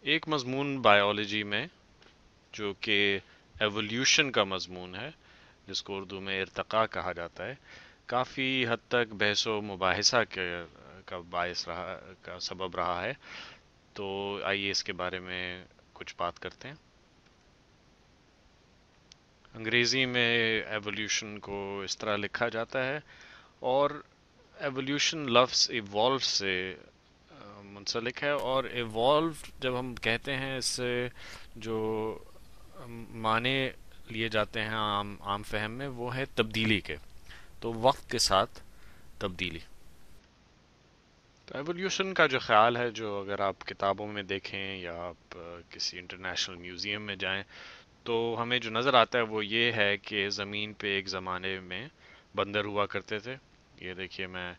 ایک مضمون بائیولوجی میں جو کہ ایولیوشن کا مضمون ہے، جس کو اردو میں ارتقاء کہا جاتا ہے، کافی حد تک بحث و مباحثہ کا باعث رہا، کا سبب رہا ہے. تو آئیے اس کے بارے میں کچھ بات کرتے ہیں. انگریزی میں ایولیوشن کو اس طرح لکھا جاتا ہے، اور ایولیوشن لفظ ایوالو سے منسلک ہے. اور ایوالو جب ہم کہتے ہیں، اس سے جو معنی لیے جاتے ہیں عام عام فہم میں، وہ ہے تبدیلی کے. تو وقت کے ساتھ تبدیلی. تو ایولیوشن کا جو خیال ہے، جو اگر آپ کتابوں میں دیکھیں یا آپ کسی انٹرنیشنل میوزیم میں جائیں، تو ہمیں جو نظر آتا ہے وہ یہ ہے کہ زمین پہ ایک زمانے میں بندر ہوا کرتے تھے. یہ دیکھیے، میں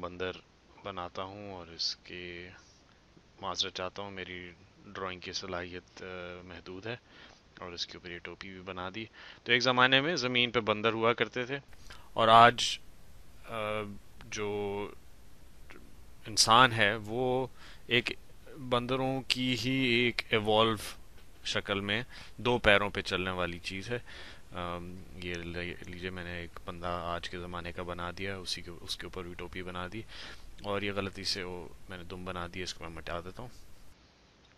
بندر بناتا ہوں، اور اس کی معذرت چاہتا ہوں، میری ڈرائنگ کی صلاحیت محدود ہے، اور اس کے اوپر یہ ٹوپی بھی بنا دی. تو ایک زمانے میں زمین پہ بندر ہوا کرتے تھے، اور آج جو انسان ہے وہ ایک بندروں کی ہی ایک ایوالو شکل میں دو پیروں پہ چلنے والی چیز ہے. یہ لیجیے، میں نے ایک بندہ آج کے زمانے کا بنا دیا، اس کے اوپر بھی ٹوپی بنا دی، اور یہ غلطی سے وہ میں نے دم بنا دیا. اس کو میں مٹا دیتا ہوں،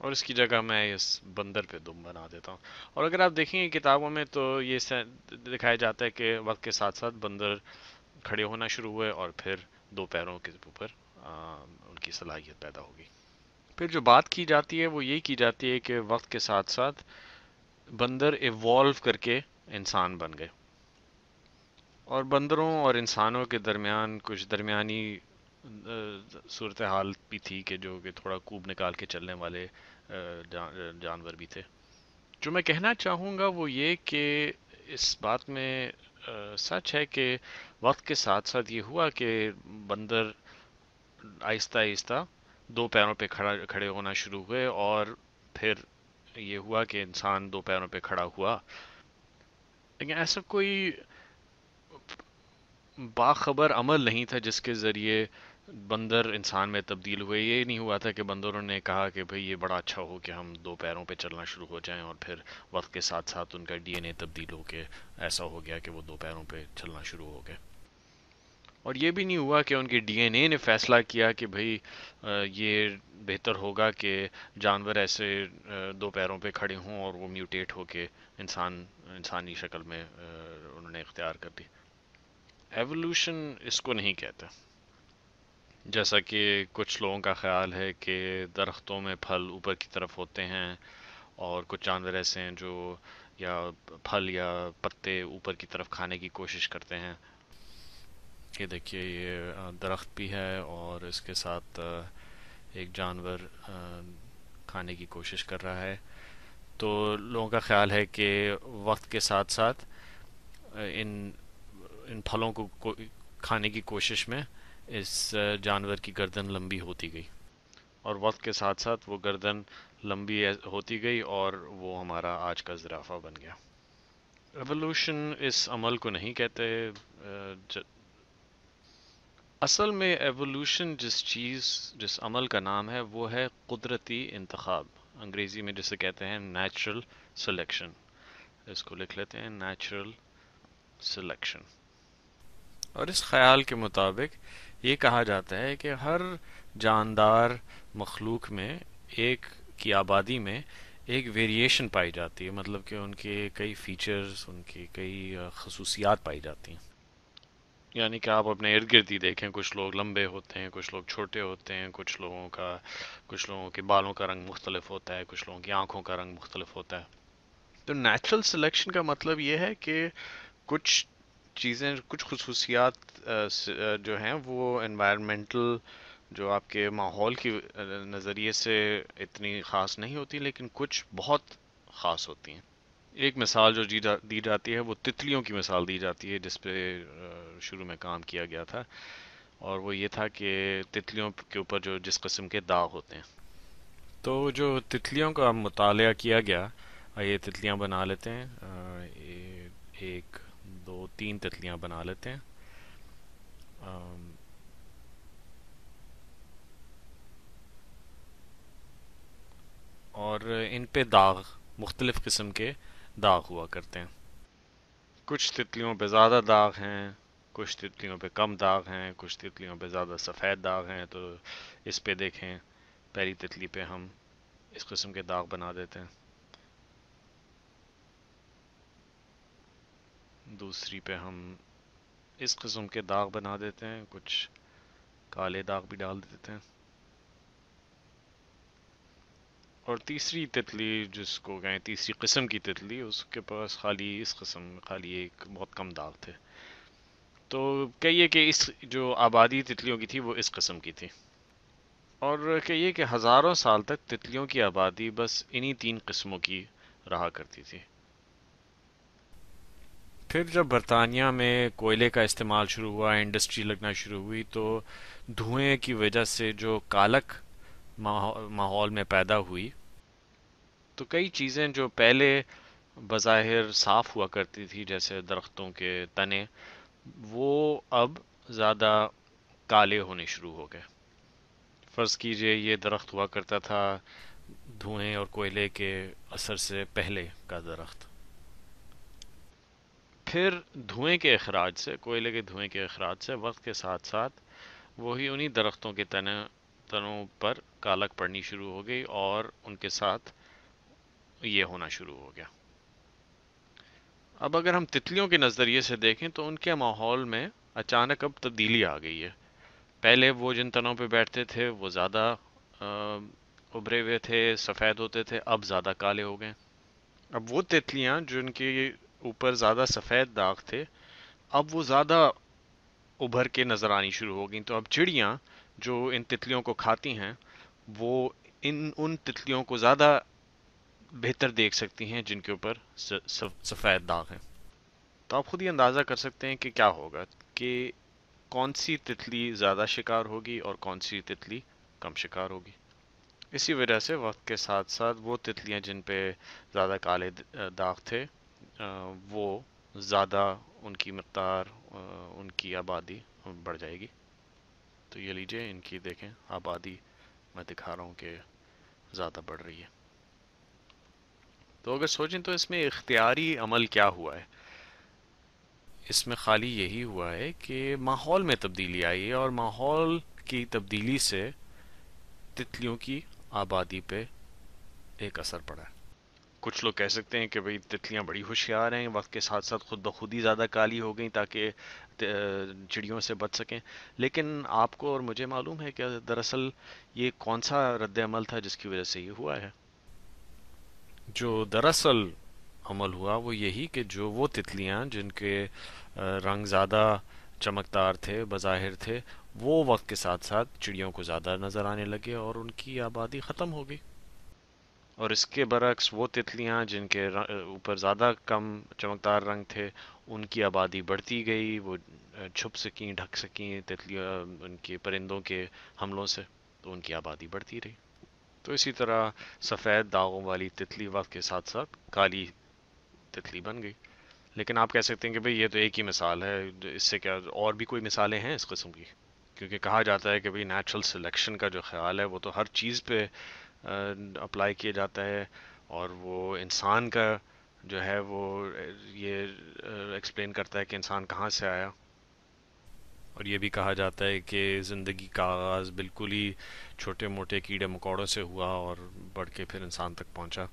اور اس کی جگہ میں اس بندر پہ دم بنا دیتا ہوں. اور اگر آپ دیکھیں کتابوں میں، تو یہ دکھایا جاتا ہے کہ وقت کے ساتھ ساتھ بندر کھڑے ہونا شروع ہوئے، اور پھر دو پیروں کے اوپر ان کی صلاحیت پیدا ہوگی. پھر جو بات کی جاتی ہے وہ یہی کی جاتی ہے کہ وقت کے ساتھ ساتھ بندر ایوالو کر کے انسان بن گئے، اور بندروں اور انسانوں کے درمیان کچھ درمیانی صورتحال بھی تھی، کہ جو کہ تھوڑا کوب نکال کے چلنے والے جانور بھی تھے. جو میں کہنا چاہوں گا وہ یہ کہ اس بات میں سچ ہے کہ وقت کے ساتھ ساتھ یہ ہوا کہ بندر آہستہ آہستہ دو پیروں پہ کھڑے ہونا شروع ہوئے، اور پھر یہ ہوا کہ انسان دو پیروں پہ کھڑا ہوا. لیکن ایسا کوئی باخبر عمل نہیں تھا جس کے ذریعے بندر انسان میں تبدیل ہوئے. یہ نہیں ہوا تھا کہ بندروں نے کہا کہ بھئی یہ بڑا اچھا ہو کہ ہم دو پیروں پہ چلنا شروع ہو جائیں، اور پھر وقت کے ساتھ ساتھ ان کا ڈی این اے تبدیل ہو کے ایسا ہو گیا کہ وہ دو پیروں پہ چلنا شروع ہو گئے. اور یہ بھی نہیں ہوا کہ ان کے ڈی این اے نے فیصلہ کیا کہ بھئی یہ بہتر ہوگا کہ جانور ایسے دو پیروں پہ کھڑے ہوں، اور وہ میوٹیٹ ہو کے انسانی شکل میں انہوں نے اختیار کر دی. ایوولوشن اس کو نہیں کہتے. جیسا کہ کچھ لوگوں کا خیال ہے کہ درختوں میں پھل اوپر کی طرف ہوتے ہیں، اور کچھ جانور ایسے ہیں جو یا پھل یا پتے اوپر کی طرف کھانے کی کوشش کرتے ہیں. یہ دیکھیے، یہ درخت بھی ہے، اور اس کے ساتھ ایک جانور کھانے کی کوشش کر رہا ہے. تو لوگوں کا خیال ہے کہ وقت کے ساتھ ساتھ ان ان پھلوں کو کھانے کی کوشش میں اس جانور کی گردن لمبی ہوتی گئی، اور وقت کے ساتھ ساتھ وہ گردن لمبی ہوتی گئی، اور وہ ہمارا آج کا زرافہ بن گیا. ایوولوشن اس عمل کو نہیں کہتے. اصل میں ایوولوشن جس عمل کا نام ہے وہ ہے قدرتی انتخاب. انگریزی میں جسے کہتے ہیں نیچرل سلیکشن. اس کو لکھ لیتے ہیں، نیچرل سلیکشن. اور اس خیال کے مطابق یہ کہا جاتا ہے کہ ہر جاندار مخلوق میں ایک کی آبادی میں ایک ویریشن پائی جاتی ہے، مطلب کہ ان کے کئی فیچرز، ان کی کئی خصوصیات پائی جاتی ہیں. یعنی کہ آپ اپنے ارد گرد ہی دیکھیں، کچھ لوگ لمبے ہوتے ہیں، کچھ لوگ چھوٹے ہوتے ہیں، کچھ لوگوں کے بالوں کا رنگ مختلف ہوتا ہے، کچھ لوگوں کی آنکھوں کا رنگ مختلف ہوتا ہے. تو نیچرل سلیکشن کا مطلب یہ ہے کہ کچھ چیزیں، کچھ خصوصیات جو ہیں وہ انوائرمنٹل، جو آپ کے ماحول کی نظریے سے اتنی خاص نہیں ہوتی، لیکن کچھ بہت خاص ہوتی ہیں. ایک مثال جو دی جاتی ہے وہ تتلیوں کی مثال دی جاتی ہے، جس پہ شروع میں کام کیا گیا تھا، اور وہ یہ تھا کہ تتلیوں کے اوپر جو جس قسم کے داغ ہوتے ہیں. تو جو تتلیوں کا مطالعہ کیا گیا، یہ تتلیاں بنا لیتے ہیں، ایک دو تین تتلیاں بنا لیتے ہیں. ان پہ داغ، مختلف قسم کے داغ ہوا کرتے ہیں. کچھ تتلیوں پہ زیادہ داغ ہیں، کچھ تتلیوں پہ کم داغ ہیں، کچھ تتلیوں پہ زیادہ سفید داغ ہیں. تو اس پہ دیکھیں، پہلی تتلی پہ ہم اس قسم کے داغ بنا دیتے ہیں، دوسری پہ ہم اس قسم کے داغ بنا دیتے ہیں، کچھ کالے داغ بھی ڈال دیتے ہیں. اور تیسری تتلی جس کو کہیں تیسری قسم کی تتلی، اس کے پاس خالی اس قسم خالی ایک بہت کم داغ تھے. تو کہیے کہ اس جو آبادی تتلیوں کی تھی وہ اس قسم کی تھی، اور کہیے کہ ہزاروں سال تک تتلیوں کی آبادی بس انہی تین قسموں کی رہا کرتی تھی. پھر جب برطانیہ میں کوئلے کا استعمال شروع ہوا، انڈسٹری لگنا شروع ہوئی، تو دھوئیں کی وجہ سے جو کالک ماحول میں پیدا ہوئی، تو کئی چیزیں جو پہلے بظاہر صاف ہوا کرتی تھی جیسے درختوں کے تنے، وہ اب زیادہ کالے ہونے شروع ہو گئے. فرض کیجئے یہ درخت ہوا کرتا تھا دھوئیں اور کوئلے کے اثر سے پہلے کا درخت. پھر دھوئیں کے اخراج سے، کوئلے کے دھوئیں کے اخراج سے وقت کے ساتھ ساتھ وہی انہی درختوں کے تنوں پر کالک پڑنی شروع ہو گئی، اور ان کے ساتھ یہ ہونا شروع ہو گیا. اب اگر ہم تتلیوں کے نظریے سے دیکھیں تو ان کے ماحول میں اچانک اب تبدیلی آ گئی ہے. پہلے وہ جن تنوں پہ بیٹھتے تھے وہ زیادہ ابھرے ہوئے تھے، سفید ہوتے تھے، اب زیادہ کالے ہو گئے. اب وہ تتلیاں جن کے اوپر زیادہ سفید داغ تھے، اب وہ زیادہ ابھر کے نظر آنی شروع ہو گئیں. تو اب چڑیاں جو ان تتلیوں کو کھاتی ہیں، وہ ان تتلیوں کو زیادہ بہتر دیکھ سکتی ہیں جن کے اوپر سفید داغ ہیں. تو آپ خود ہی اندازہ کر سکتے ہیں کہ کیا ہوگا، کہ کون سی تتلی زیادہ شکار ہوگی اور کون سی تتلی کم شکار ہوگی. اسی وجہ سے وقت کے ساتھ ساتھ وہ تتلیاں جن پہ زیادہ کالے داغ تھے، وہ زیادہ ان کی مقدار، ان کی آبادی بڑھ جائے گی. تو یہ لیجئے ان کی دیکھیں آبادی میں دکھا رہا ہوں کہ زیادہ بڑھ رہی ہے. تو اگر سوچیں تو اس میں اختیاری عمل کیا ہوا ہے؟ اس میں خالی یہی ہوا ہے کہ ماحول میں تبدیلی آئی ہے، اور ماحول کی تبدیلی سے تتلیوں کی آبادی پہ ایک اثر پڑا ہے. کچھ لوگ کہہ سکتے ہیں کہ بھئی تتلیاں بڑی ہوشیار ہیں، وقت کے ساتھ ساتھ خود بخود ہی زیادہ کالی ہو گئیں تاکہ چڑیوں سے بچ سکیں. لیکن آپ کو اور مجھے معلوم ہے کہ دراصل یہ کون سا رد عمل تھا جس کی وجہ سے یہ ہوا ہے. جو دراصل عمل ہوا وہ یہی کہ جو وہ تتلیاں جن کے رنگ زیادہ چمکدار تھے، بظاہر تھے، وہ وقت کے ساتھ ساتھ چڑیوں کو زیادہ نظر آنے لگے اور ان کی آبادی ختم ہو گئی. اور اس کے برعکس وہ تتلیاں جن کے اوپر زیادہ کم چمکدار رنگ تھے، ان کی آبادی بڑھتی گئی، وہ چھپ سکیں، ڈھک سکیں تتلیاں ان کے پرندوں کے حملوں سے، تو ان کی آبادی بڑھتی رہی. تو اسی طرح سفید داغوں والی تتلی وقت کے ساتھ ساتھ کالی تتلی بن گئی. لیکن آپ کہہ سکتے ہیں کہ بھئی یہ تو ایک ہی مثال ہے، اس سے کیا اور بھی کوئی مثالیں ہیں اس قسم کی؟ کیونکہ کہا جاتا ہے کہ بھئی نیچرل سلیکشن کا جو خیال ہے وہ تو ہر چیز پہ اپلائی کیا جاتا ہے، اور وہ انسان کا جو ہے وہ یہ ایکسپلین کرتا ہے کہ انسان کہاں سے آیا. اور یہ بھی کہا جاتا ہے کہ زندگی کا آغاز بالکل ہی چھوٹے موٹے کیڑے مکوڑوں سے ہوا اور بڑھ کے پھر انسان تک پہنچا.